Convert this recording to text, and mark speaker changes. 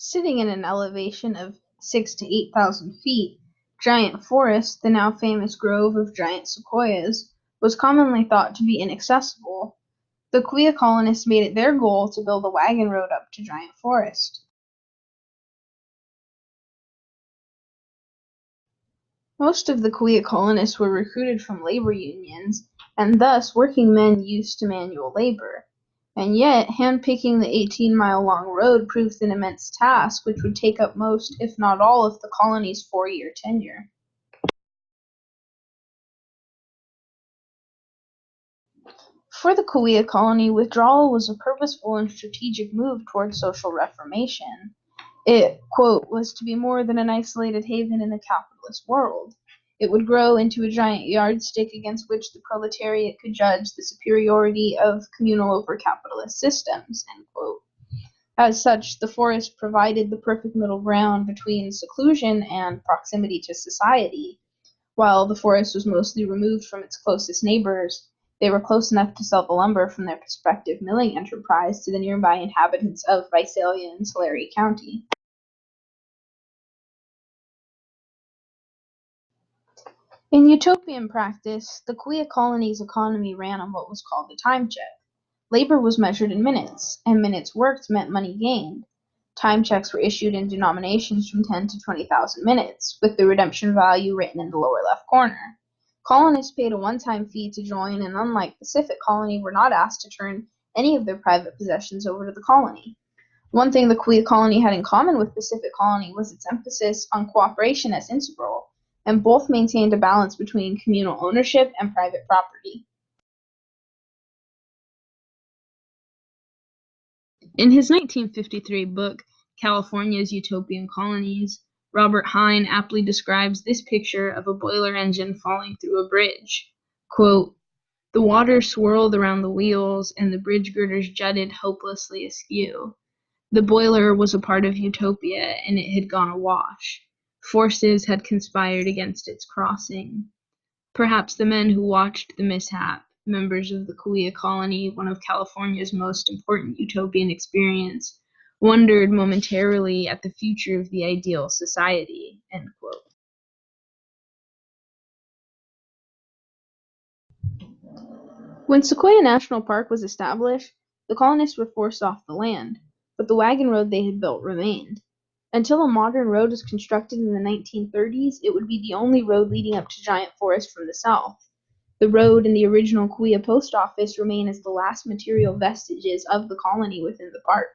Speaker 1: Sitting at an elevation of 6,000 to 8,000 feet, Giant Forest, the now famous grove of giant sequoias, was commonly thought to be inaccessible. The Kaweah colonists made it their goal to build a wagon road up to Giant Forest. Most of the Kaweah colonists were recruited from labor unions, and thus working men used to manual labor. And yet, hand-picking the 18-mile-long road proved an immense task which would take up most, if not all, of the colony's 4-year tenure. For the Kaweah colony, withdrawal was a purposeful and strategic move toward social reformation. It, quote, was to be more than an isolated haven in a capitalist world. It would grow into a giant yardstick against which the proletariat could judge the superiority of communal over capitalist systems, end quote. As such, the forest provided the perfect middle ground between seclusion and proximity to society. While the forest was mostly removed from its closest neighbors, they were close enough to sell the lumber from their prospective milling enterprise to the nearby inhabitants of Visalia and Tulare County. In utopian practice, the Kaweah colony's economy ran on what was called a time check. Labor was measured in minutes, and minutes worked meant money gained. Time checks were issued in denominations from 10 to 20,000 minutes, with the redemption value written in the lower left corner. Colonists paid a one-time fee to join, and unlike Pacific Colony, were not asked to turn any of their private possessions over to the colony. One thing the Kaweah colony had in common with Pacific Colony was its emphasis on cooperation as integral, and both maintained a balance between communal ownership and private property. In his 1953 book, California's Utopian Colonies, Robert Hine aptly describes this picture of a boiler engine falling through a bridge. Quote, "The water swirled around the wheels, and the bridge girders jutted hopelessly askew. The boiler was a part of Utopia, and it had gone awash. Forces had conspired against its crossing. Perhaps the men who watched the mishap, members of the Kaweah colony, one of California's most important utopian experience, wondered momentarily at the future of the ideal society." End quote. When Sequoia National Park was established, the colonists were forced off the land, but the wagon road they had built remained. Until a modern road was constructed in the 1930s, it would be the only road leading up to Giant Forest from the south. The road and the original Kaweah post office remain as the last material vestiges of the colony within the park.